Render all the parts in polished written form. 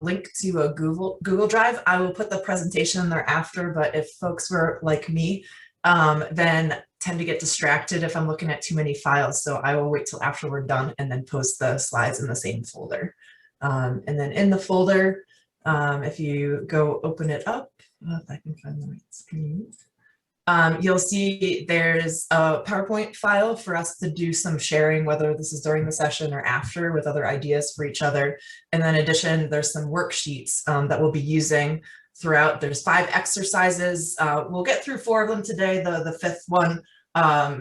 link to a Google Drive. I will put the presentation in there after, but if folks were like me, then tend to get distracted if I'm looking at too many files. So I will wait till after we're done and then post the slides in the same folder. And then in the folder, if you go open it up, if I can find the right screen, you'll see there's a PowerPoint file for us to do some sharing, whether this is during the session or after, with other ideas for each other. And then in addition, there's some worksheets that we'll be using throughout. There's 5 exercises. We'll get through 4 of them today. The 5th one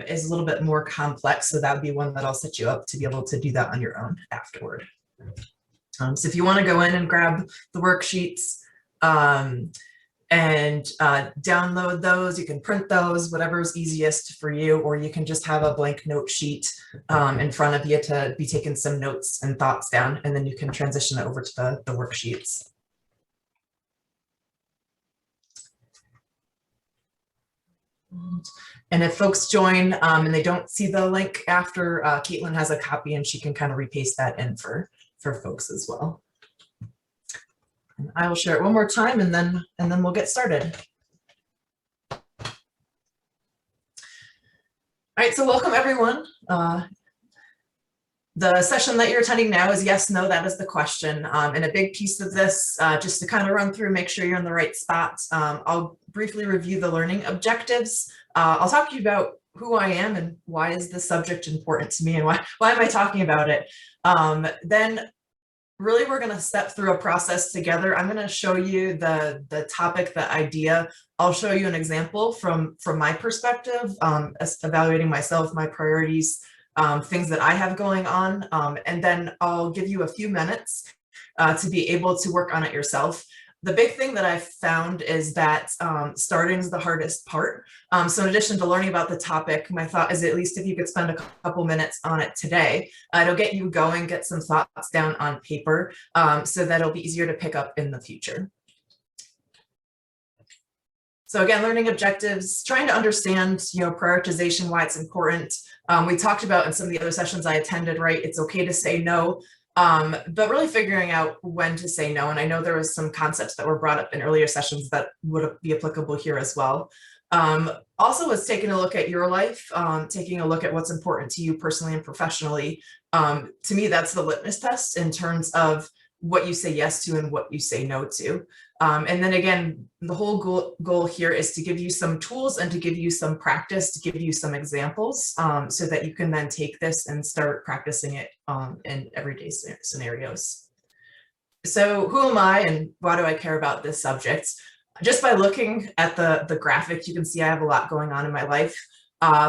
is a little bit more complex, so that would be one that I'll set you up to be able to do that on your own afterward. So if you want to go in and grab the worksheets, and download those, you can print those, whatever is easiest for you, or you can just have a blank note sheet in front of you to be taking some notes and thoughts down, and then you can transition it over to the worksheets. And if folks join and they don't see the link after, Caitlin has a copy and she can kind of repaste that in for folks as well. And I will share it one more time and then we'll get started. All right, so welcome everyone. The session that you're attending now is yes, no, that is the question. And a big piece of this, just to kind of run through, make sure you're in the right spot. I'll briefly review the learning objectives. I'll talk to you about who I am and why is this subject important to me and why am I talking about it. Then really, we're going to step through a process together. I'm going to show you the topic, the idea. I'll show you an example from my perspective, as evaluating myself, my priorities, things that I have going on. And then I'll give you a few minutes to be able to work on it yourself. The big thing that I've found is that starting is the hardest part. So in addition to learning about the topic, my thought is at least if you could spend a couple minutes on it today, it'll get you going, get some thoughts down on paper so that it'll be easier to pick up in the future. So again, learning objectives, trying to understand, prioritization, why it's important. We talked about in some of the other sessions I attended, right? It's okay to say no. But really figuring out when to say no. And I know there was some concepts that were brought up in earlier sessions that would be applicable here as well. Also was taking a look at your life, taking a look at what's important to you personally and professionally. To me, that's the litmus test in terms of what you say yes to and what you say no to. And then again, the whole goal here is to give you some tools and to give you some practice, to give you some examples so that you can then take this and start practicing it in everyday scenarios. So who am I and why do I care about this subject? Just by looking at the graphic, you can see I have a lot going on in my life.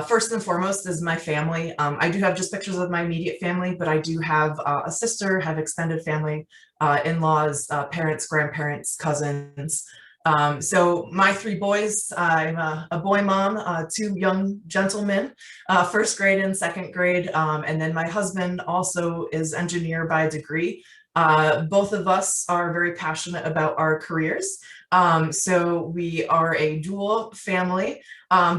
First and foremost is my family. I do have just pictures of my immediate family, but I do have a sister, have extended family, in-laws, parents, grandparents, cousins. So my 3 boys, I'm a boy mom, 2 young gentlemen, 1st grade and 2nd grade. And then my husband also is engineer by degree. Both of us are very passionate about our careers. So we are a dual family,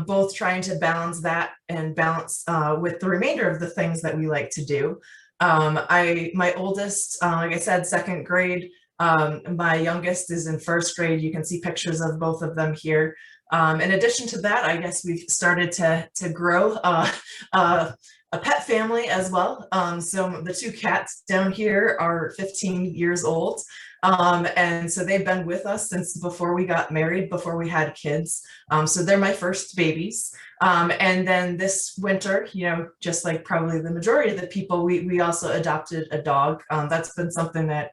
both trying to balance that and balance with the remainder of the things that we like to do. My oldest, like I said, 2nd grade. My youngest is in 1st grade. You can see pictures of both of them here. In addition to that, I guess we've started to grow a pet family as well. So the 2 cats down here are 15 years old. And so they've been with us since before we got married, before we had kids. So they're my first babies. And then this winter, just like probably the majority of the people, we also adopted a dog. That's been something that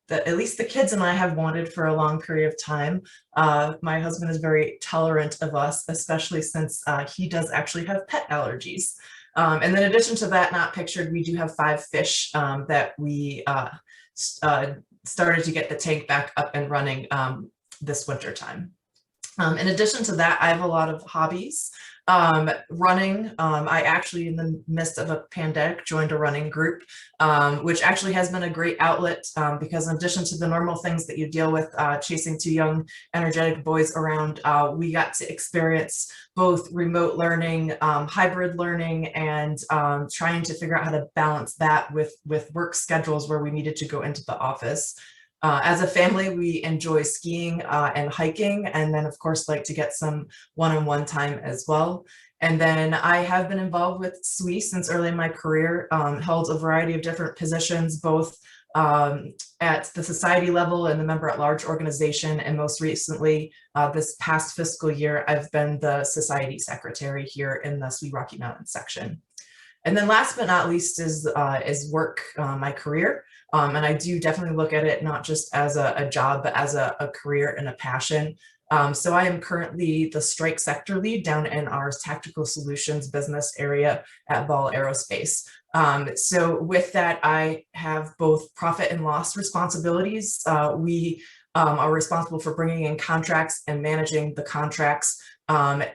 that at least the kids and I have wanted for a long period of time. My husband is very tolerant of us, especially since he does actually have pet allergies. And then in addition to that, not pictured, we do have 5 fish that we started to get the tank back up and running this winter time. In addition to that, I have a lot of hobbies. Running, I actually, in the midst of a pandemic, joined a running group, which actually has been a great outlet because in addition to the normal things that you deal with chasing two young, energetic boys around, we got to experience both remote learning, hybrid learning, and trying to figure out how to balance that with work schedules where we needed to go into the office. As a family, we enjoy skiing and hiking, and then of course like to get some one-on-one time as well. And then I have been involved with SWE since early in my career, held a variety of different positions, both at the society level and the member at large organization. And most recently, this past fiscal year, I've been the society secretary here in the SWE Rocky Mountain section. And then last but not least is work, my career. And I do definitely look at it not just as a job, but as a career and a passion. So I am currently the strike sector lead down in our tactical solutions business area at Ball Aerospace. So with that, I have both profit and loss responsibilities. We are responsible for bringing in contracts and managing the contracts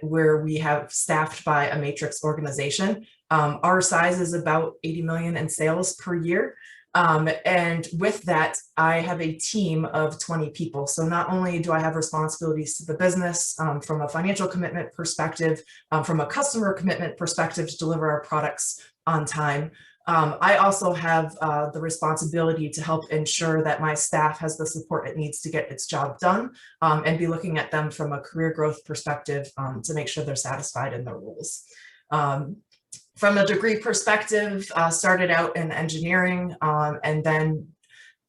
where we have staffed by a matrix organization. Our size is about 80 million in sales per year. And with that, I have a team of 20 people. So not only do I have responsibilities to the business from a financial commitment perspective, from a customer commitment perspective to deliver our products on time, I also have the responsibility to help ensure that my staff has the support it needs to get its job done and be looking at them from a career growth perspective to make sure they're satisfied in their roles. From a degree perspective, started out in engineering and then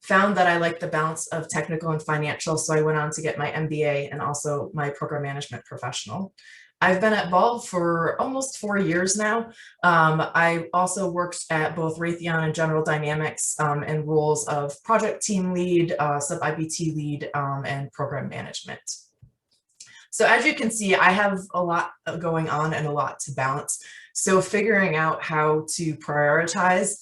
found that I liked the balance of technical and financial. So I went on to get my MBA and also my program management professional. I've been at Ball for almost 4 years now. I also worked at both Raytheon and General Dynamics in roles of project team lead, sub-IBT lead, and program management. So as you can see, I have a lot going on and a lot to balance. So figuring out how to prioritize,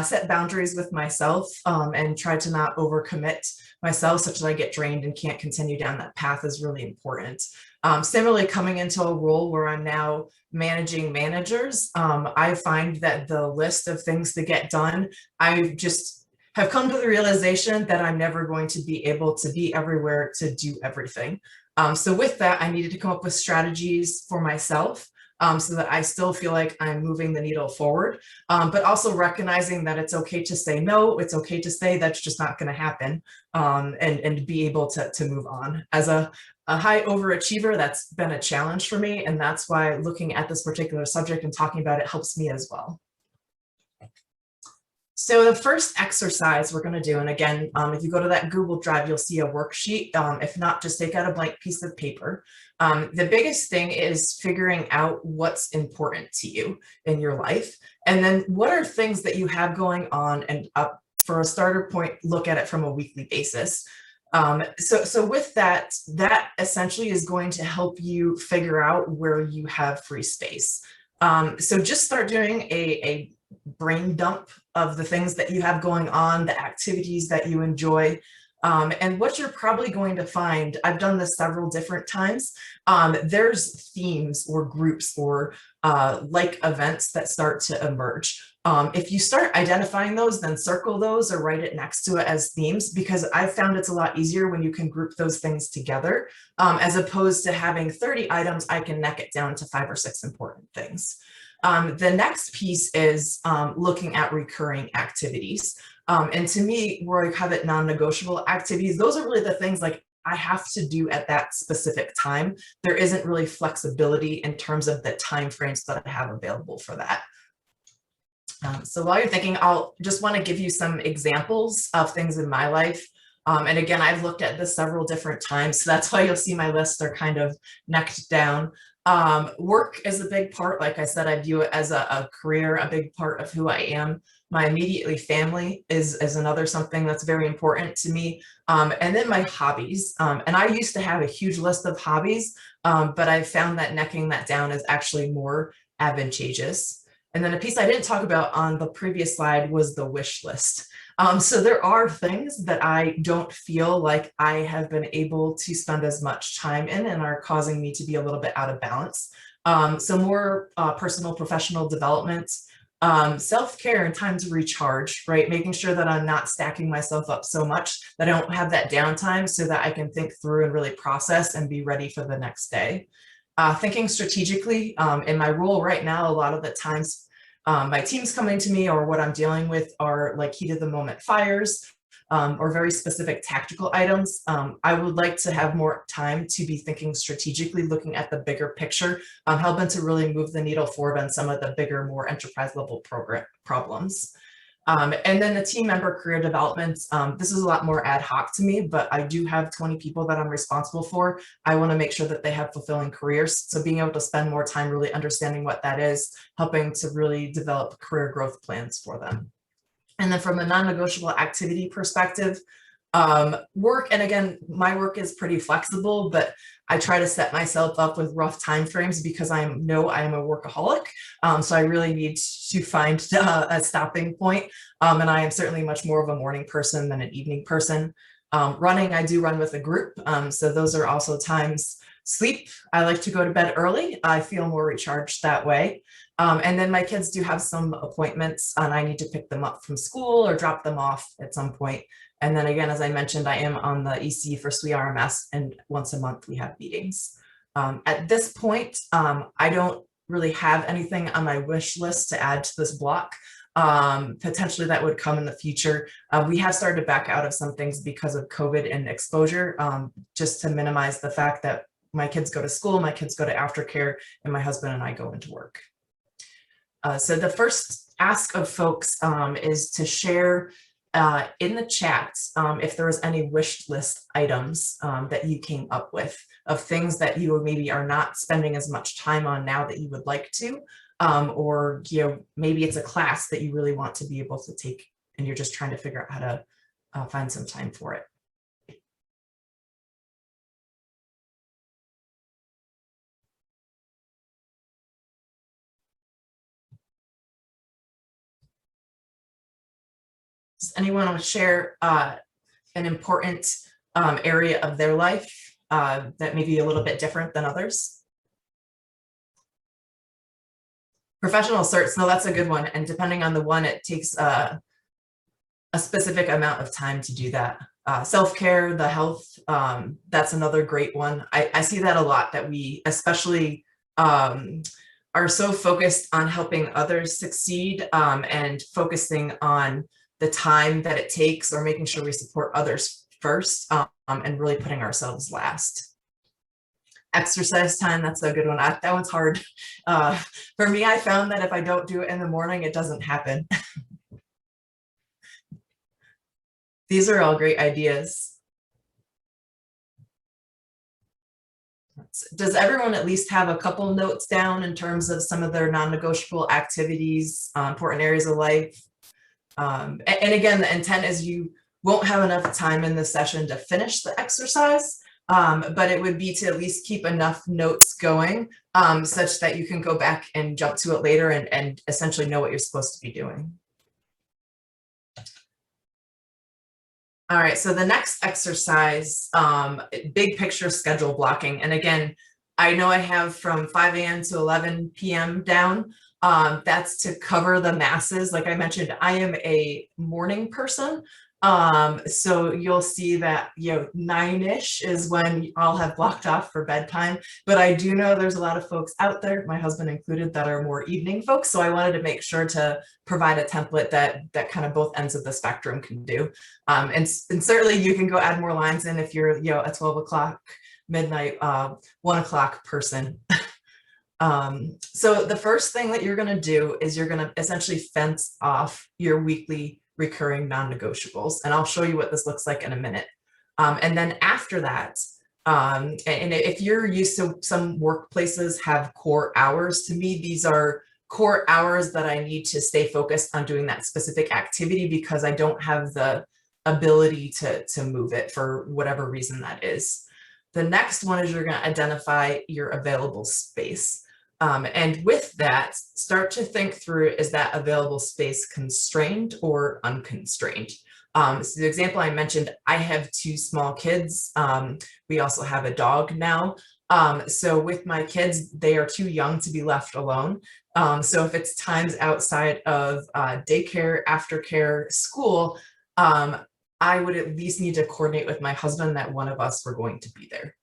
set boundaries with myself, and try to not overcommit myself such that I get drained and can't continue down that path is really important. Similarly, coming into a role where I'm now managing managers, I find that the list of things to get done, I just have come to the realization that I'm never going to be able to be everywhere to do everything. So with that, I needed to come up with strategies for myself so that I still feel like I'm moving the needle forward, but also recognizing that it's okay to say no, it's okay to say that's just not going to happen, and be able to move on. As a high overachiever, that's been a challenge for me, and that's why looking at this particular subject and talking about it helps me as well. So the first exercise we're going to do, and again, if you go to that Google Drive, you'll see a worksheet. If not, just take out a blank piece of paper. The biggest thing is figuring out what's important to you in your life. And then what are things that you have going on, and for a starter point, look at it from a weekly basis. So with that, that essentially is going to help you figure out where you have free space. So just start doing a brain dump of the things that you have going on, the activities that you enjoy, and what you're probably going to find. I've done this several different times. There's themes or groups or like events that start to emerge. If you start identifying those, then circle those or write it next to it as themes, because I've found it's a lot easier when you can group those things together, as opposed to having 30 items. I can neck it down to 5 or 6 important things. The next piece is looking at recurring activities. And to me, where I have it non-negotiable activities, those are really the things like I have to do at that specific time. There isn't really flexibility in terms of the time frames that I have available for that. So while you're thinking, I'll just want to give you some examples of things in my life. And again, I've looked at this several different times, so that's why you'll see my lists are kind of necked down. Work is a big part. Like I said, I view it as a career, a big part of who I am. My immediately family is another something that's very important to me. And then my hobbies. And I used to have a huge list of hobbies, but I found that necking that down is actually more advantageous. And then a piece I didn't talk about on the previous slide was the wish list. So there are things that I don't feel like I have been able to spend as much time in and are causing me to be a little bit out of balance. So more personal professional development, self-care and time to recharge, right? Making sure that I'm not stacking myself up so much that I don't have that downtime so that I can think through and really process and be ready for the next day. Thinking strategically, in my role right now, a lot of the times my team's coming to me or what I'm dealing with are like heat of the moment fires, or very specific tactical items. I would like to have more time to be thinking strategically, looking at the bigger picture, helping to really move the needle forward on some of the bigger, more enterprise level problems. And then the team member career development, this is a lot more ad hoc to me, but I do have 20 people that I'm responsible for. I want to make sure that they have fulfilling careers. So being able to spend more time really understanding what that is, helping to really develop career growth plans for them. And then from a non-negotiable activity perspective, work, and again, my work is pretty flexible, but I try to set myself up with rough timeframes because I know I am a workaholic. So I really need to find a stopping point. And I am certainly much more of a morning person than an evening person. Running, I do run with a group. So those are also times. Sleep, I like to go to bed early. I feel more recharged that way. And then my kids do have some appointments and I need to pick them up from school or drop them off at some point. And then again, as I mentioned, I am on the EC for SWE RMS, and once a month we have meetings. At this point, I don't really have anything on my wish list to add to this block. Potentially that would come in the future. We have started to back out of some things because of COVID and exposure, just to minimize the fact that my kids go to school, my kids go to aftercare, and my husband and I go into work. So the first ask of folks is to share in the chat if there was any wish list items that you came up with of things that you maybe are not spending as much time on now that you would like to, or maybe it's a class that you really want to be able to take and you're just trying to figure out how to find some time for it. Does anyone want to share an important area of their life that may be a little bit different than others? Professional certs, no, that's a good one. And depending on the one, it takes a specific amount of time to do that. Self-care, the health, that's another great one. I see that a lot, that we especially are so focused on helping others succeed and focusing on the time that it takes, or making sure we support others first, and really putting ourselves last. Exercise time, that's a good one. That one's hard. For me, I found that if I don't do it in the morning, it doesn't happen. These are all great ideas. Does everyone at least have a couple notes down in terms of some of their non-negotiable activities, important areas of life? And again, the intent is you won't have enough time in the session to finish the exercise, but it would be to at least keep enough notes going such that you can go back and jump to it later and essentially know what you're supposed to be doing. All right, so the next exercise, big picture schedule blocking. And again, I know I have from 5 a.m. to 11 p.m. down. That's to cover the masses. Like I mentioned, I am a morning person. So you'll see that, 9-ish is when I'll have blocked off for bedtime. But I do know there's a lot of folks out there, my husband included, that are more evening folks. So I wanted to make sure to provide a template that kind of both ends of the spectrum can do. And certainly you can go add more lines in if you're, a 12 o'clock, midnight, 1 o'clock person. So the first thing that you're going to do is you're going to essentially fence off your weekly recurring non-negotiables. And I'll show you what this looks like in a minute. And then after that, and if you're used to, some workplaces have core hours. To me, these are core hours that I need to stay focused on doing that specific activity because I don't have the ability to move it for whatever reason that is. The next one is you're going to identify your available space. And with that, start to think through, is that available space constrained or unconstrained? So the example I mentioned, I have 2 small kids. We also have a dog now. So with my kids, they are too young to be left alone. So if it's times outside of daycare, aftercare, school, I would at least need to coordinate with my husband that one of us were going to be there.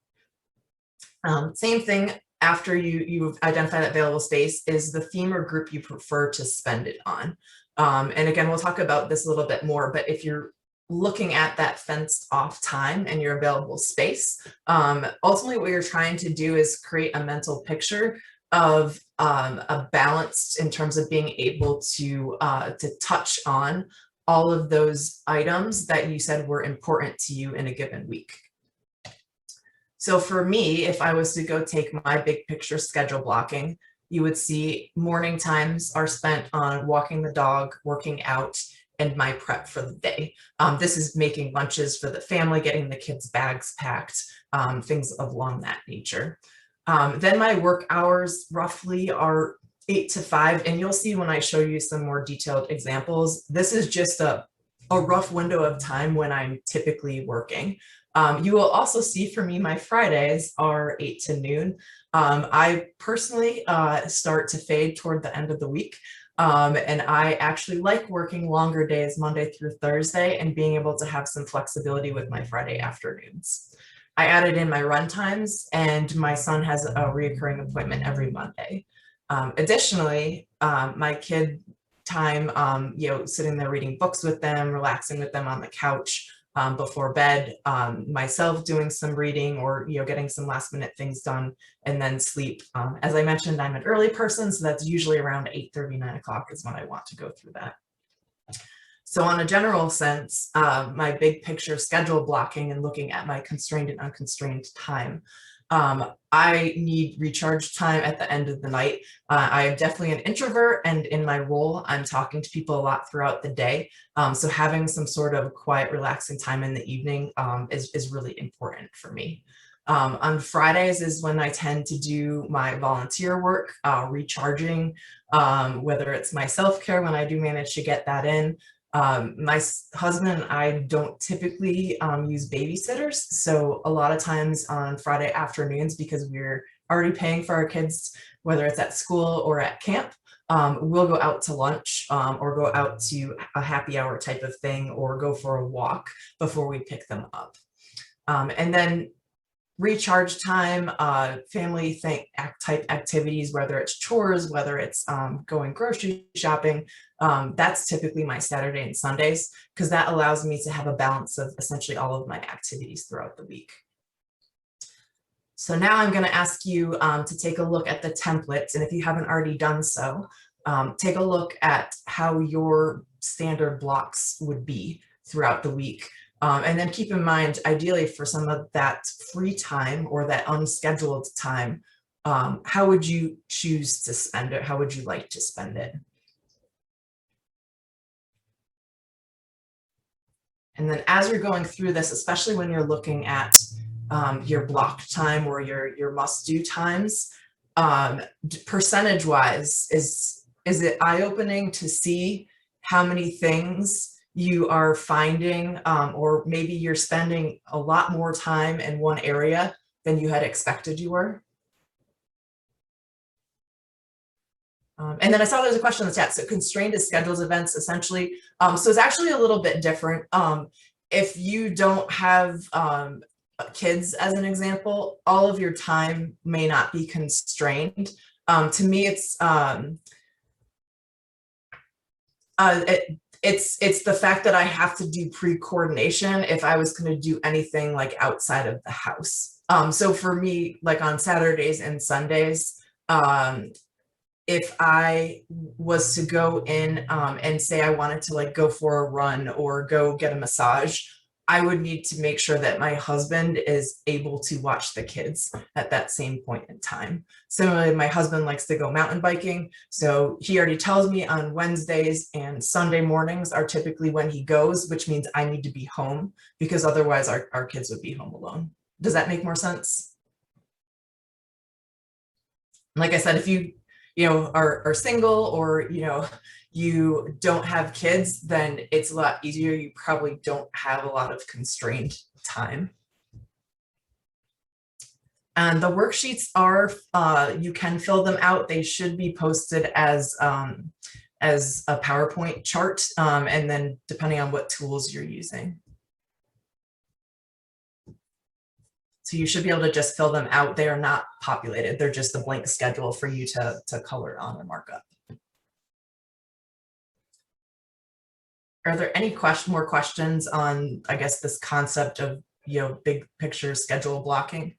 Same thing after you've identified that available space is the theme or group you prefer to spend it on. And again, we'll talk about this a little bit more, but if you're looking at that fenced off time and your available space, ultimately what you're trying to do is create a mental picture of a balance in terms of being able to touch on all of those items that you said were important to you in a given week. So for me, if I was to go take my big picture schedule blocking, you would see morning times are spent on walking the dog, working out, and my prep for the day. This is making lunches for the family, getting the kids' bags packed, things along that nature. Then my work hours roughly are 8 to 5, and you'll see when I show you some more detailed examples, this is just a rough window of time when I'm typically working. You will also see for me, my Fridays are 8 to noon. I personally start to fade toward the end of the week. And I actually like working longer days, Monday through Thursday, and being able to have some flexibility with my Friday afternoons. I added in my run times, and my son has a reoccurring appointment every Monday. Additionally, my kid time, sitting there reading books with them, relaxing with them on the couch before bed, myself doing some reading or, getting some last minute things done, and then sleep. As I mentioned, I'm an early person, so that's usually around 8:30, 9 o'clock is when I want to go through that. So on a general sense, my big picture schedule blocking and looking at my constrained and unconstrained time, I need recharge time at the end of the night. I am definitely an introvert, and in my role, I'm talking to people a lot throughout the day. So having some sort of quiet, relaxing time in the evening is really important for me. On Fridays is when I tend to do my volunteer work, recharging, whether it's my self-care when I do manage to get that in. My husband and I don't typically use babysitters. So a lot of times on Friday afternoons, because we're already paying for our kids, whether it's at school or at camp, we'll go out to lunch or go out to a happy hour type of thing or go for a walk before we pick them up. And then recharge time, family type activities, whether it's chores, whether it's going grocery shopping, that's typically my Saturday and Sundays, because that allows me to have a balance of essentially all of my activities throughout the week. So now I'm going to ask you to take a look at the templates, and if you haven't already done so, take a look at how your standard blocks would be throughout the week. And then keep in mind, ideally for some of that free time or that unscheduled time, how would you choose to spend it? How would you like to spend it? And then as you're going through this, especially when you're looking at your block time or your must-do times, percentage-wise, is it eye-opening to see how many things you are finding, or maybe you're spending a lot more time in one area than you had expected you were? And then I saw there's a question in the chat. So constrained to scheduled events, essentially. So it's actually a little bit different. If you don't have kids, as an example, all of your time may not be constrained. To me, it's the fact that I have to do pre-coordination if I was going to do anything like outside of the house. So for me, like on Saturdays and Sundays, if I was to go in and say I wanted to like go for a run or go get a massage, I would need to make sure that my husband is able to watch the kids at that same point in time. Similarly, my husband likes to go mountain biking. So he already tells me on Wednesdays and Sunday mornings are typically when he goes, which means I need to be home because otherwise our kids would be home alone. Does that make more sense? Like I said, if you are single or, you don't have kids, then it's a lot easier. You probably don't have a lot of constrained time. And the worksheets are, you can fill them out. They should be posted as a PowerPoint chart, and then depending on what tools you're using. So you should be able to just fill them out. They are not populated. They're just a blank schedule for you to color on or mark up. Are there any more questions on, I guess, this concept of, big picture schedule blocking?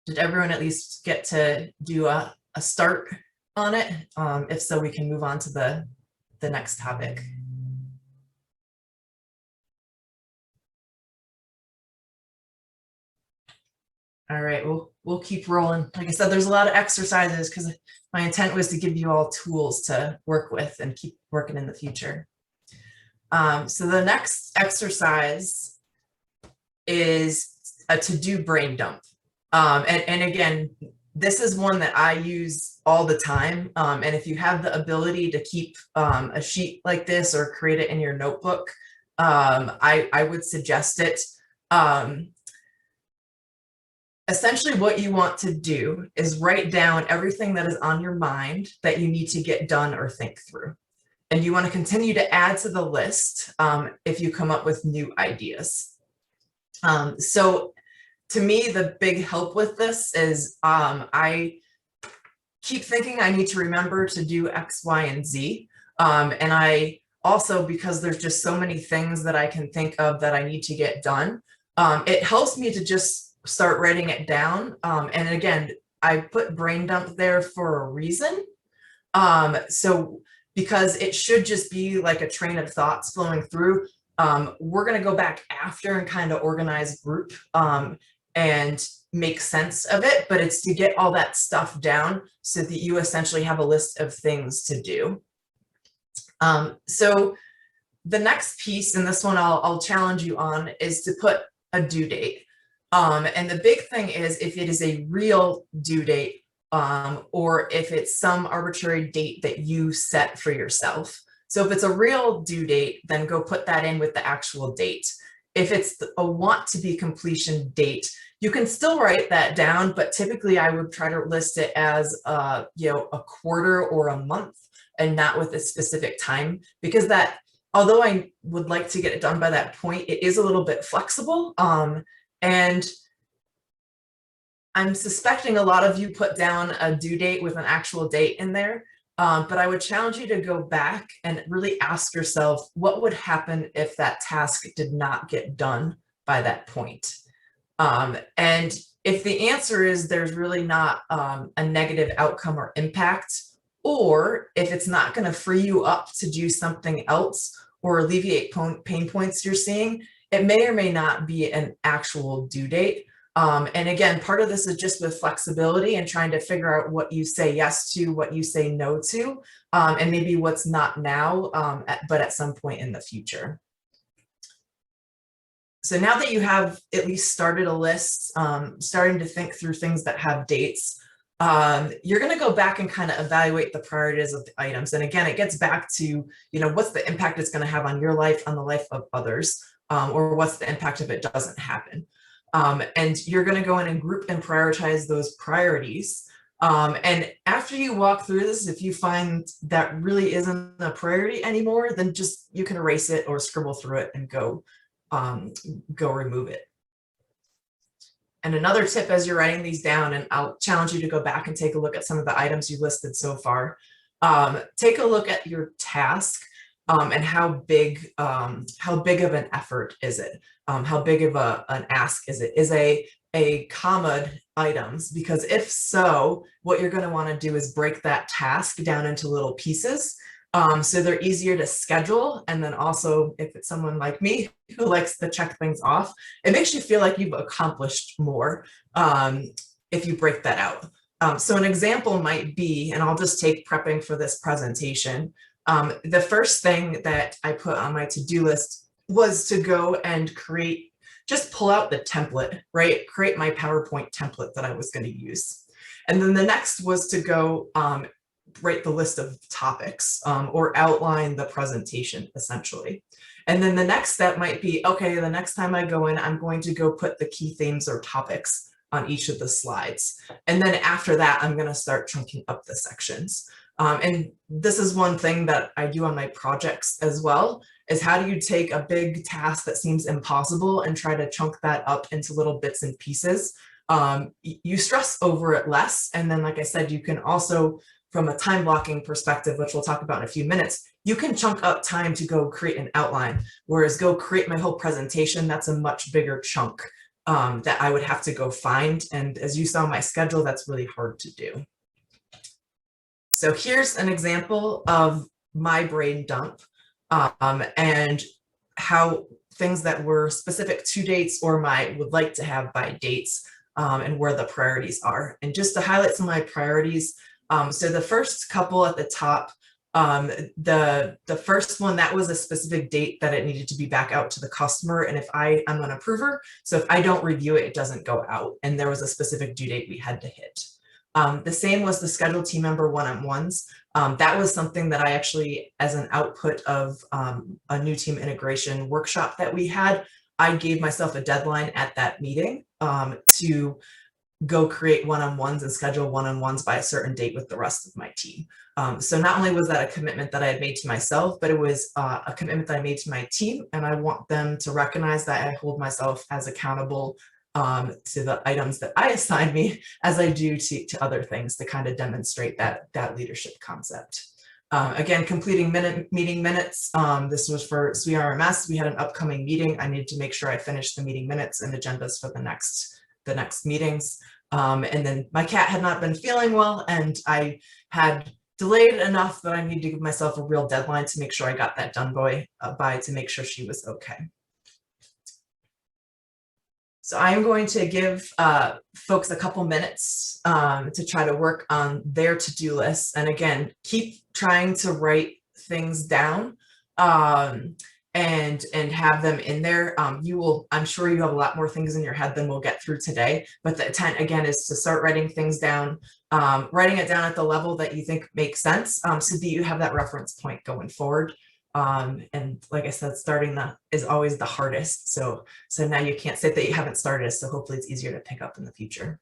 Did everyone at least get to do a start on it? If so, we can move on to the next topic. All right, we'll keep rolling. Like I said, there's a lot of exercises because my intent was to give you all tools to work with and keep working in the future. So the next exercise is a to-do brain dump. And again, this is one that I use all the time. And if you have the ability to keep a sheet like this or create it in your notebook, I would suggest it. Essentially what you want to do is write down everything that is on your mind that you need to get done or think through. And you want to continue to add to the list if you come up with new ideas. So to me, the big help with this is I keep thinking I need to remember to do X, Y, and Z. And I also, because there's just so many things that I can think of that I need to get done, it helps me to just start writing it down. And again, I put brain dump there for a reason. So because it should just be like a train of thoughts flowing through. We're going to go back after and kind of organize group and make sense of it, but it's to get all that stuff down so that you essentially have a list of things to do. So the next piece, and this one I'll challenge you on, is to put a due date. And the big thing is if it is a real due date, or if it's some arbitrary date that you set for yourself. So if it's a real due date, then go put that in with the actual date. If it's a want to be completion date, you can still write that down, but typically I would try to list it as a quarter or a month and not with a specific time, because that, although I would like to get it done by that point, it is a little bit flexible. And I'm suspecting a lot of you put down a due date with an actual date in there, but I would challenge you to go back and really ask yourself, what would happen if that task did not get done by that point? And if the answer is there's really not a negative outcome or impact, or if it's not going to free you up to do something else or alleviate pain points you're seeing, it may or may not be an actual due date. And again, part of this is just with flexibility and trying to figure out what you say yes to, what you say no to, and maybe what's not now, but at some point in the future. So now that you have at least started a list, starting to think through things that have dates, you're going to go back and kind of evaluate the priorities of the items. And again, it gets back to, what's the impact it's going to have on your life, on the life of others, or what's the impact if it doesn't happen. And you're going to go in and group and prioritize those priorities. And after you walk through this, if you find that really isn't a priority anymore, then just you can erase it or scribble through it and go remove it. And another tip as you're writing these down, and I'll challenge you to go back and take a look at some of the items you listed so far. Take a look at your task and how big of an effort is it? How big of an ask is it? Is a comma items? Because if so, what you're going to want to do is break that task down into little pieces. So they're easier to schedule. And then also, if it's someone like me who likes to check things off, it makes you feel like you've accomplished more if you break that out. So an example might be, and I'll just take prepping for this presentation. The first thing that I put on my to-do list was to go and just pull out the template, right? Create my PowerPoint template that I was going to use. And then the next was to go write the list of topics or outline the presentation essentially. And then the next step might be, okay, the next time I go in, I'm going to go put the key themes or topics on each of the slides. And then after that, I'm going to start chunking up the sections. And this is one thing that I do on my projects as well, is how do you take a big task that seems impossible and try to chunk that up into little bits and pieces. You stress over it less. And then, like I said, you can also, from a time blocking perspective, which we'll talk about in a few minutes, you can chunk up time to go create an outline, whereas go create my whole presentation, that's a much bigger chunk that I would have to go find. And as you saw in my schedule, that's really hard to do. So here's an example of my brain dump and how things that were specific to dates or my would like to have by dates and where the priorities are. And just to highlight some of my priorities, so the first couple at the top, the first one, that was a specific date that it needed to be back out to the customer. And if I'm an approver, so if I don't review it, it doesn't go out. And there was a specific due date we had to hit. The same was the scheduled team member one-on-ones. That was something that I actually, as an output of a new team integration workshop that we had, I gave myself a deadline at that meeting to go create one-on-ones and schedule one-on-ones by a certain date with the rest of my team. So not only was that a commitment that I had made to myself, but it was a commitment that I made to my team, and I want them to recognize that I hold myself as accountable to the items that I assign me as I do to other things, to kind of demonstrate that leadership concept. Again, completing meeting minutes. This was for SWE-RMS. We had an upcoming meeting. I needed to make sure I finished the meeting minutes and agendas for the next meetings. And then my cat had not been feeling well, and I had delayed enough that I needed to give myself a real deadline to make sure I got that done by to make sure she was okay. So I'm going to give folks a couple minutes to try to work on their to-do lists. And again, keep trying to write things down and have them in there. I'm sure you have a lot more things in your head than we'll get through today, but the intent again is to start writing things down, writing it down at the level that you think makes sense, so that you have that reference point going forward. And like I said, starting is always the hardest. So now you can't say that you haven't started, so hopefully it's easier to pick up in the future.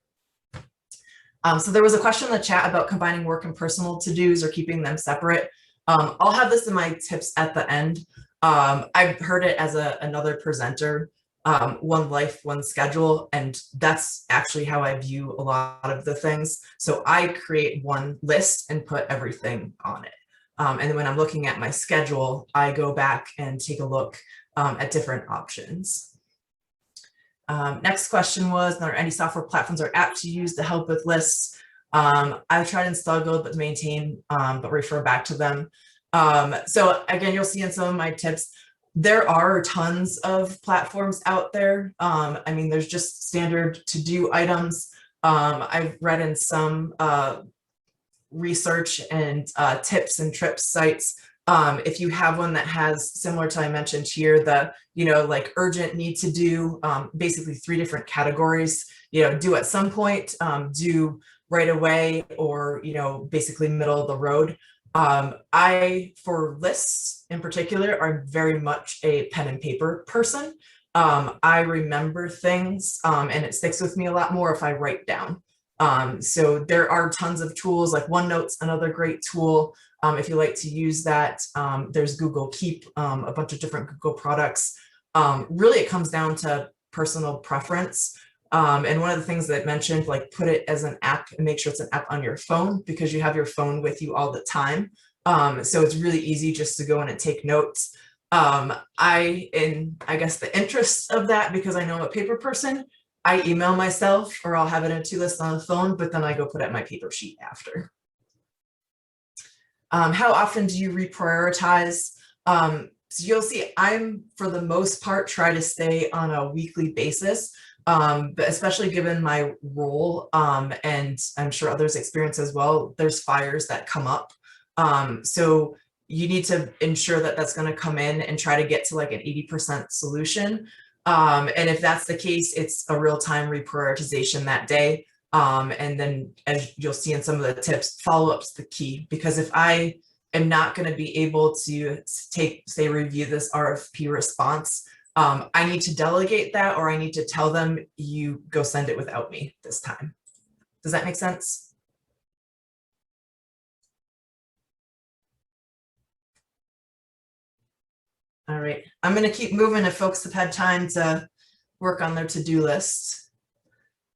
So there was a question in the chat about combining work and personal to-dos or keeping them separate. I'll have this in my tips at the end. I've heard it as another presenter, one life, one schedule, and that's actually how I view a lot of the things. So I create one list and put everything on it. And then when I'm looking at my schedule, I go back and take a look at different options. Next question was, are there any software platforms or apps to use to help with lists? I've tried to install Go, but maintain, but refer back to them. So again, you'll see in some of my tips, there are tons of platforms out there. I mean, there's just standard to-do items. I've read in some research and tips and trips sites. If you have one that has, similar to I mentioned here, the, like urgent, need to do, basically 3 different categories, do at some point, do right away, or, basically middle of the road. For lists in particular, I'm very much a pen and paper person. I remember things and it sticks with me a lot more if I write down. So there are tons of tools, like OneNote's another great tool. If you like to use that, there's Google Keep, a bunch of different Google products. Really, it comes down to personal preference. And one of the things that I mentioned, like put it as an app and make sure it's an app on your phone, because you have your phone with you all the time. So it's really easy just to go in and take notes. I guess the interest of that, because I know I'm a paper person, I email myself, or I'll have it in a to-do list on the phone, but then I go put it in my paper sheet after. How often do you reprioritize? So you'll see I'm, for the most part, try to stay on a weekly basis, but especially given my role, and I'm sure others experience as well, there's fires that come up. So you need to ensure that that's going to come in and try to get to like an 80% solution. And if that's the case, it's a real-time reprioritization that day. And then, as you'll see in some of the tips, follow-up's the key, because if I am not going to be able to review this RFP response, I need to delegate that, or I need to tell them, you go send it without me this time. Does that make sense? All right, I'm going to keep moving if folks have had time to work on their to-do list.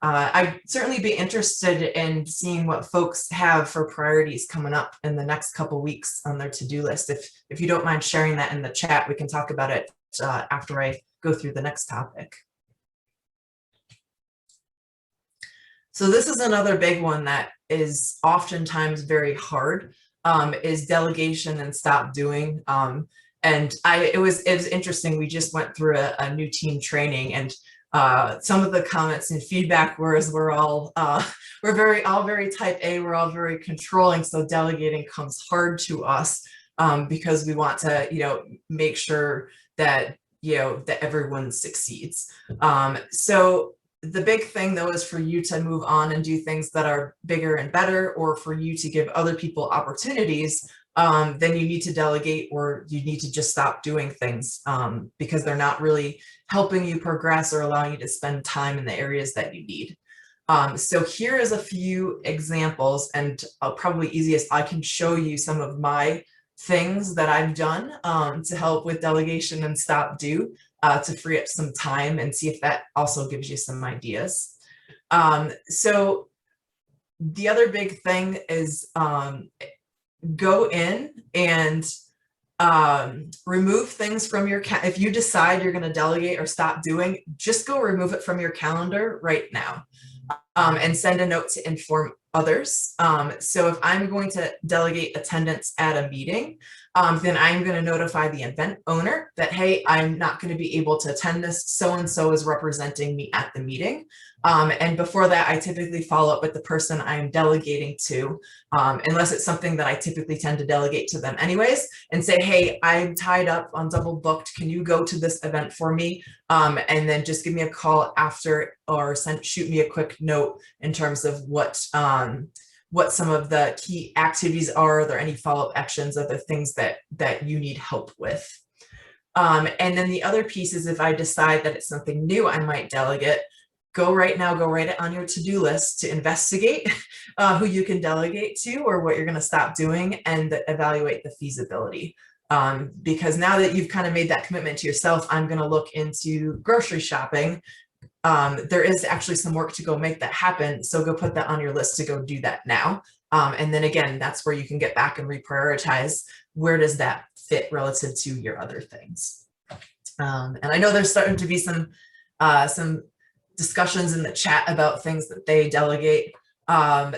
I'd certainly be interested in seeing what folks have for priorities coming up in the next couple weeks on their to-do list. If you don't mind sharing that in the chat, we can talk about it after I go through the next topic. So this is another big one that is oftentimes very hard, is delegation and stop doing. And it was interesting. We just went through a new team training, and some of the comments and feedback we're all very type A. We're all very controlling. So delegating comes hard to us because we want to, make sure that, that everyone succeeds. So the big thing though is for you to move on and do things that are bigger and better, or for you to give other people opportunities. Then you need to delegate, or you need to just stop doing things because they're not really helping you progress or allowing you to spend time in the areas that you need. So here is a few examples, and probably easiest, I can show you some of my things that I've done to help with delegation and stop do to free up some time, and see if that also gives you some ideas. So the other big thing is go in and remove things from your if you decide you're going to delegate or stop doing, just go remove it from your calendar right now, and send a note to inform others. So if I'm going to delegate attendance at a meeting, then I'm going to notify the event owner that, hey, I'm not going to be able to attend this. So-and-so is representing me at the meeting. And before that, I typically follow up with the person I'm delegating to, unless it's something that I typically tend to delegate to them anyways, and say, hey, I'm tied up on double booked. Can you go to this event for me? And then just give me a call after, or shoot me a quick note in terms of what some of the key activities are. Are there any follow-up actions? Are there things that you need help with? And then the other piece is, if I decide that it's something new I might delegate, go write it on your to-do list to investigate who you can delegate to, or what you're going to stop doing, and evaluate the feasibility. Because now that you've kind of made that commitment to yourself, I'm going to look into grocery shopping. There is actually some work to go make that happen. So go put that on your list to go do that now. And then again, that's where you can get back and reprioritize. Where does that fit relative to your other things? And I know there's starting to be some discussions in the chat about things that they delegate.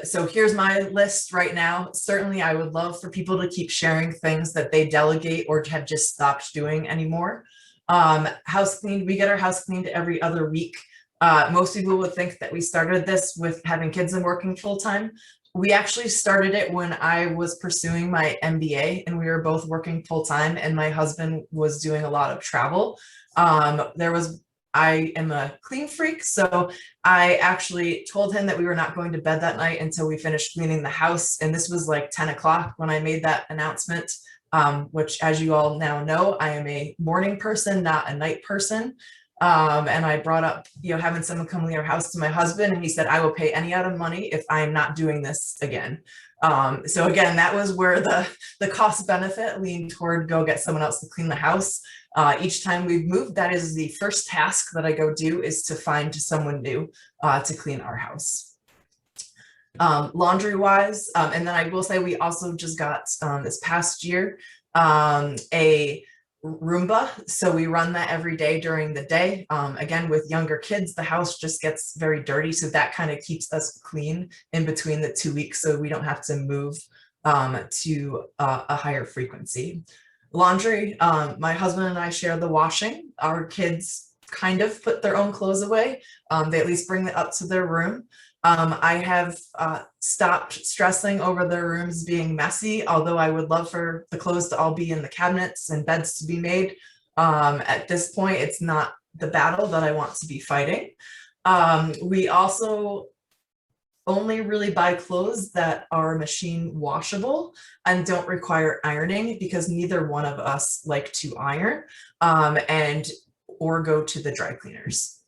So here's my list right now. Certainly, I would love for people to keep sharing things that they delegate or have just stopped doing anymore. House cleaned, we get our house cleaned every other week. Most people would think that we started this with having kids and working full-time. We actually started it when I was pursuing my MBA, and we were both working full-time, and my husband was doing a lot of travel. I am a clean freak, so I actually told him that we were not going to bed that night until we finished cleaning the house. And this was like 10 o'clock when I made that announcement, which, as you all now know, I am a morning person, not a night person. And I brought up, having someone come clean our house to my husband, and he said, I will pay any out of money if I'm not doing this again. So again, that was where the cost benefit leaned toward go get someone else to clean the house. Each time we've moved, that is the first task that I go do, is to find someone new to clean our house. Laundry wise, and then I will say we also just got this past year a Roomba. So we run that every day during the day. Again, with younger kids, the house just gets very dirty. So that kind of keeps us clean in between the 2 weeks, so we don't have to move to a higher frequency. Laundry, my husband and I share the washing. Our kids kind of put their own clothes away. They at least bring it up to their room. I have stopped stressing over their rooms being messy, although I would love for the clothes to all be in the cabinets and beds to be made. At this point, it's not the battle that I want to be fighting. We also only really buy clothes that are machine washable and don't require ironing, because neither one of us like to iron or go to the dry cleaners.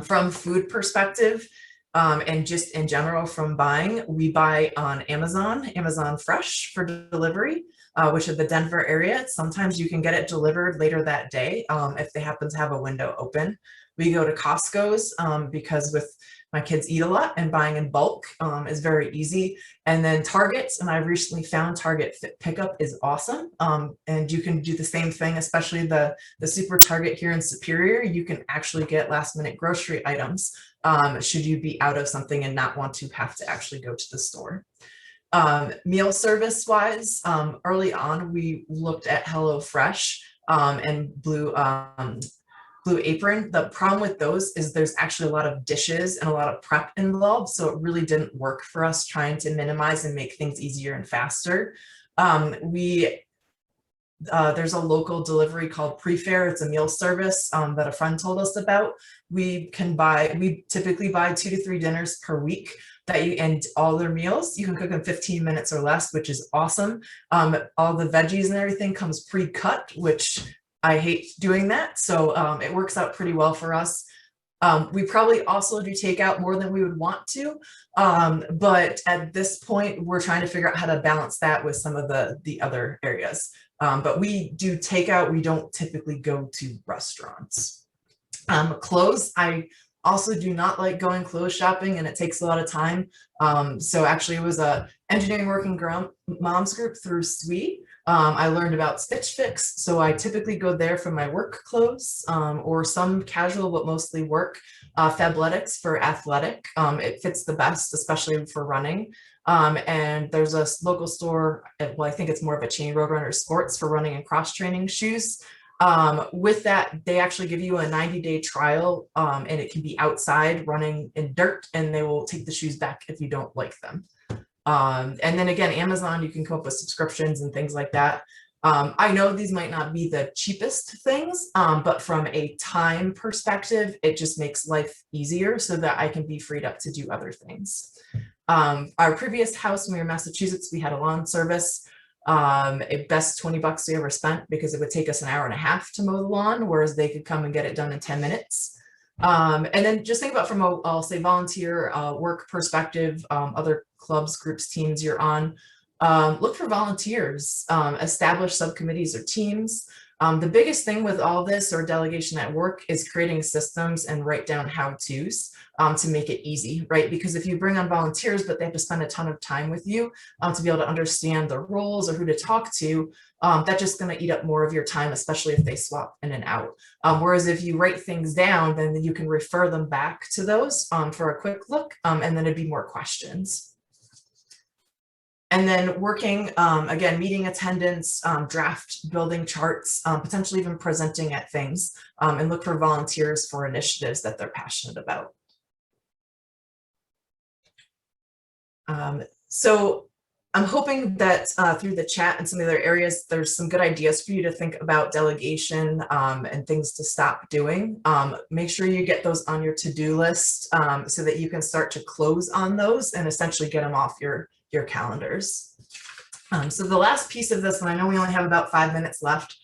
From food perspective, and just in general from buying, we buy on Amazon Fresh for delivery, which is the Denver area. Sometimes you can get it delivered later that day if they happen to have a window open. We go to Costco's because with my kids eat a lot and buying in bulk is very easy. And then Target, and I recently found Target Fit Pickup is awesome. And you can do the same thing, especially the Super Target here in Superior. You can actually get last minute grocery items should you be out of something and not want to have to actually go to the store. Meal service wise, early on, we looked at HelloFresh and Blue Apron. The problem with those is there's actually a lot of dishes and a lot of prep involved. So it really didn't work for us trying to minimize and make things easier and faster. There's a local delivery called Prefair. It's a meal service that a friend told us about. We typically buy 2 to 3 dinners per week and all their meals, you can cook in 15 minutes or less, which is awesome. All the veggies and everything comes pre-cut, which I hate doing that. So it works out pretty well for us. We probably also do takeout more than we would want to. But at this point, we're trying to figure out how to balance that with some of the other areas. But we do takeout. We don't typically go to restaurants. Clothes, I also do not like going clothes shopping, and it takes a lot of time. So actually it was a engineering working moms group through SWE. I learned about Stitch Fix, so I typically go there for my work clothes or some casual but mostly work. Fabletics for athletic, it fits the best, especially for running. And there's a local store, well, I think it's more of a chain, Roadrunner Sports, for running and cross training shoes. With that, they actually give you a 90-day trial, and it can be outside running in dirt, and they will take the shoes back if you don't like them. And then again, Amazon, you can come up with subscriptions and things like that. I know these might not be the cheapest things, but from a time perspective, it just makes life easier so that I can be freed up to do other things. Our previous house, when we were in Massachusetts, we had a lawn service. Best $20 we ever spent, because it would take us an hour and a half to mow the lawn, whereas they could come and get it done in 10 minutes. And then just think about from a, I'll say, volunteer work perspective, other clubs, groups, teams you're on. Look for volunteers, establish subcommittees or teams. The biggest thing with all this, or delegation at work, is creating systems and write down how-tos to make it easy, right? Because if you bring on volunteers, but they have to spend a ton of time with you to be able to understand the roles or who to talk to, that's just going to eat up more of your time, especially if they swap in and out. Whereas if you write things down, then you can refer them back to those for a quick look, and then it'd be more questions. And then working, again, meeting attendance, draft building charts, potentially even presenting at things, and look for volunteers for initiatives that they're passionate about. So I'm hoping that through the chat and some of the other areas, there's some good ideas for you to think about delegation and things to stop doing. Make sure you get those on your to-do list so that you can start to close on those and essentially get them off your calendars. So the last piece of this, and I know we only have about 5 minutes left,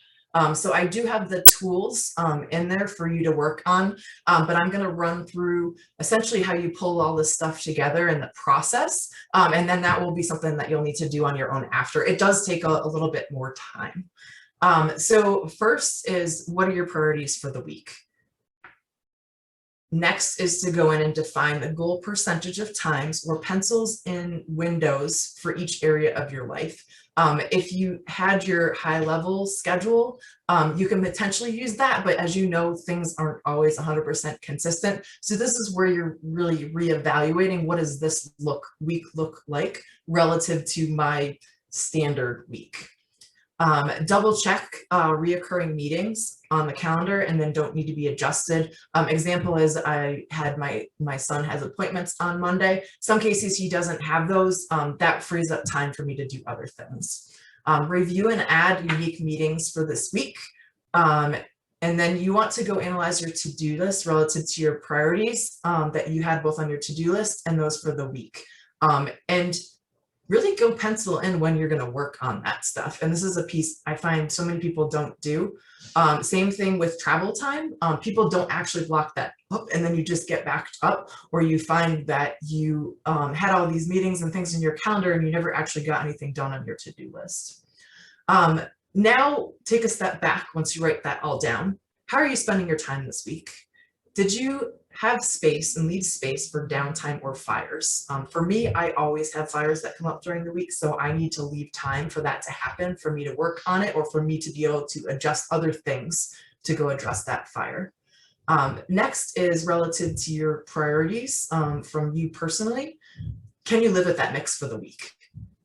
so I do have the tools in there for you to work on, but I'm going to run through essentially how you pull all this stuff together in the process, and then that will be something that you'll need to do on your own after. It does take a little bit more time. So first is, what are your priorities for the week? Next is to go in and define the goal percentage of times or pencils in windows for each area of your life. If you had your high level schedule, you can potentially use that, but as you know, things aren't always 100% consistent. So this is where you're really reevaluating, what does this week look like relative to my standard week. Double check reoccurring meetings on the calendar, and then don't need to be adjusted. Example is, I had my son has appointments on Monday. Some cases he doesn't have those. That frees up time for me to do other things. Review and add unique meetings for this week. And then you want to go analyze your to-do list relative to your priorities that you had both on your to-do list and those for the week. And really go pencil in when you're going to work on that stuff. And this is a piece I find so many people don't do. Same thing with travel time. People don't actually block that up, and then you just get backed up, or you find that you had all these meetings and things in your calendar and you never actually got anything done on your to-do list. Now take a step back once you write that all down. How are you spending your time this week? Did you have space and leave space for downtime or fires? For me, I always have fires that come up during the week, so I need to leave time for that to happen, for me to work on it, or for me to be able to adjust other things to go address that fire. Next is relative to your priorities from you personally. Can you live with that mix for the week?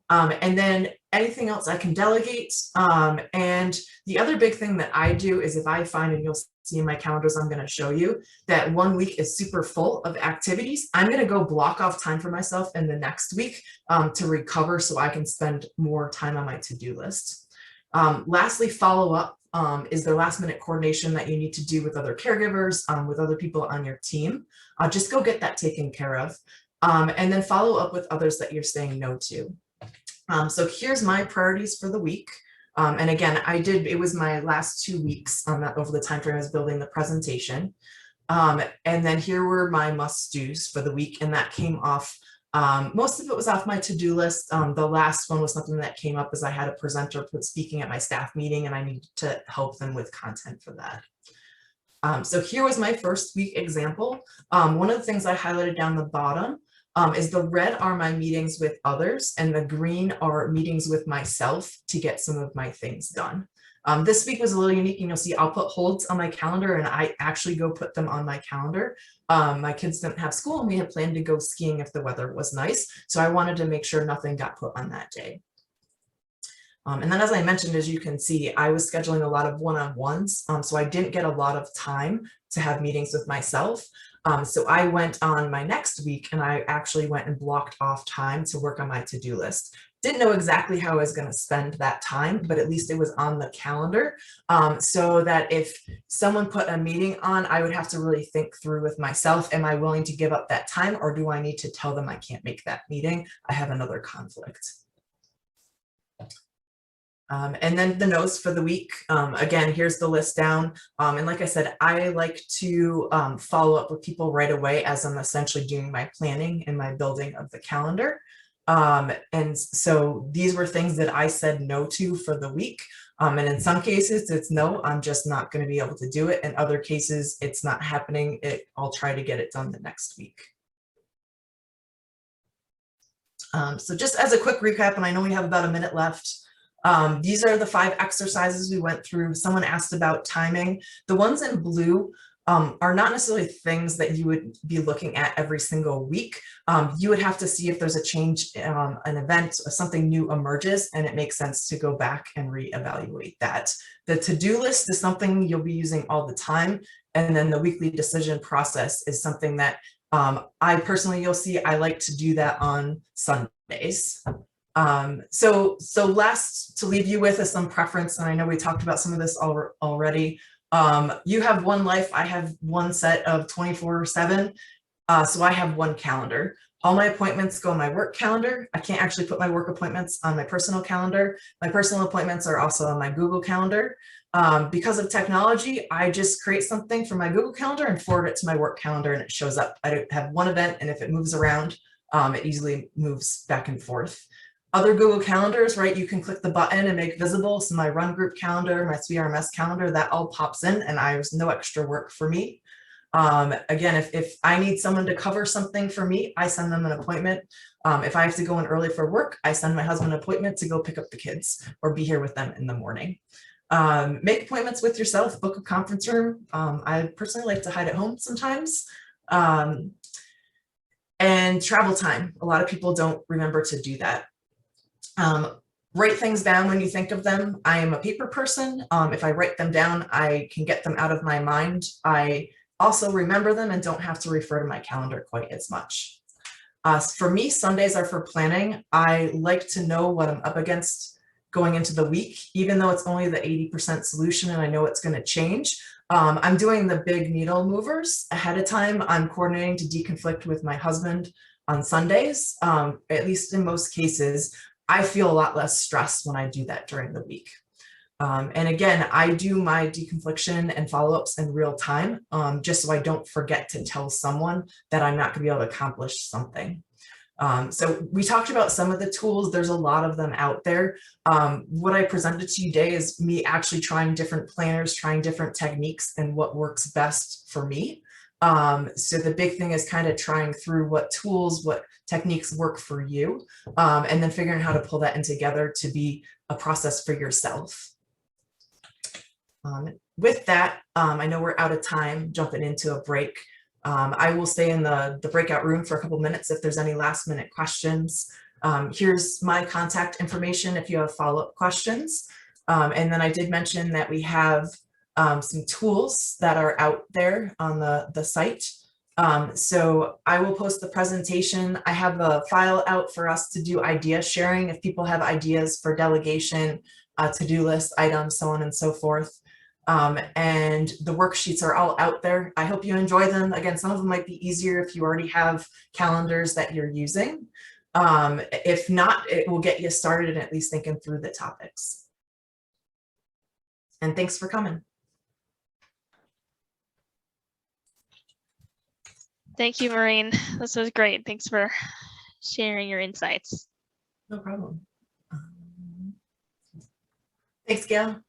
And then anything else I can delegate. And the other big thing that I do is if I find, and you'll see in my calendars, I'm going to show you that one week is super full of activities, I'm going to go block off time for myself in the next week to recover so I can spend more time on my to-do list. Lastly, follow up. Is there last minute coordination that you need to do with other caregivers, with other people on your team? Just go get that taken care of. And then follow up with others that you're saying no to. So here's my priorities for the week. And again, it was my last 2 weeks over the time frame I was building the presentation. And then here were my must-dos for the week, and that came off, most of it was off my to-do list. The last one was something that came up as I had a presenter speaking at my staff meeting, and I needed to help them with content for that. So here was my first week example. One of the things I highlighted down the bottom is the red are my meetings with others, and the green are meetings with myself to get some of my things done. This week was a little unique, and you'll see I'll put holds on my calendar, and I actually go put them on my calendar. My kids didn't have school, and we had planned to go skiing if the weather was nice, so I wanted to make sure nothing got put on that day. And then, as I mentioned, as you can see, I was scheduling a lot of one-on-ones, so I didn't get a lot of time to have meetings with myself. So I went on my next week, and I actually went and blocked off time to work on my to-do list. Didn't know exactly how I was going to spend that time, but at least it was on the calendar, so that if someone put a meeting on, I would have to really think through with myself, am I willing to give up that time, or do I need to tell them I can't make that meeting? I have another conflict. And then the notes for the week. Again, here's the list down. And like I said, I like to follow up with people right away as I'm essentially doing my planning and my building of the calendar. And so these were things that I said no to for the week. And in some cases, it's no, I'm just not going to be able to do it. In other cases, it's not happening. I'll try to get it done the next week. So just as a quick recap, and I know we have about a minute left. These are the 5 exercises we went through. Someone asked about timing. The ones in blue are not necessarily things that you would be looking at every single week. You would have to see if there's a change, an event, something new emerges, and it makes sense to go back and reevaluate that. The to-do list is something you'll be using all the time. And then the weekly decision process is something that I personally, you'll see, I like to do that on Sundays. So last to leave you with is some preference, and I know we talked about some of this already. You have one life, I have one set of 24/7, so I have one calendar. All my appointments go on my work calendar. I can't actually put my work appointments on my personal calendar. My personal appointments are also on my Google Calendar. Because of technology, I just create something for my Google Calendar and forward it to my work calendar, and it shows up. I have one event, and if it moves around, it easily moves back and forth. Other Google calendars, right, you can click the button and make visible. So my run group calendar, my SWRMS calendar, that all pops in, and there's no extra work for me. Again, if I need someone to cover something for me, I send them an appointment. If I have to go in early for work, I send my husband an appointment to go pick up the kids or be here with them in the morning. Make appointments with yourself, book a conference room. I personally like to hide at home sometimes. And travel time. A lot of people don't remember to do that. Write things down when you think of them. I am a paper person. If I write them down, I can get them out of my mind. I also remember them and don't have to refer to my calendar quite as much. For me, Sundays are for planning. I like to know what I'm up against going into the week, even though it's only the 80% solution and I know it's going to change. I'm doing the big needle movers ahead of time. I'm coordinating to deconflict with my husband on Sundays. At least in most cases, I feel a lot less stressed when I do that during the week. And again, I do my deconfliction and follow-ups in real time, just so I don't forget to tell someone that I'm not going to be able to accomplish something. So we talked about some of the tools. There's a lot of them out there. What I presented to you today is me actually trying different planners, trying different techniques and what works best for me. So the big thing is kind of trying through what tools, what techniques work for you, and then figuring how to pull that in together to be a process for yourself. With that, I know we're out of time, jumping into a break. I will stay in the breakout room for a couple minutes if there's any last minute questions. Here's my contact information if you have follow-up questions. And then I did mention that we have some tools that are out there on the site. So I will post the presentation. I have a file out for us to do idea sharing if people have ideas for delegation, to-do list items, so on and so forth. And the worksheets are all out there. I hope you enjoy them. Again, some of them might be easier if you already have calendars that you're using. If not, it will get you started and at least thinking through the topics. And thanks for coming. Thank you, Maureen. This was great. Thanks for sharing your insights. No problem. Thanks, Gail.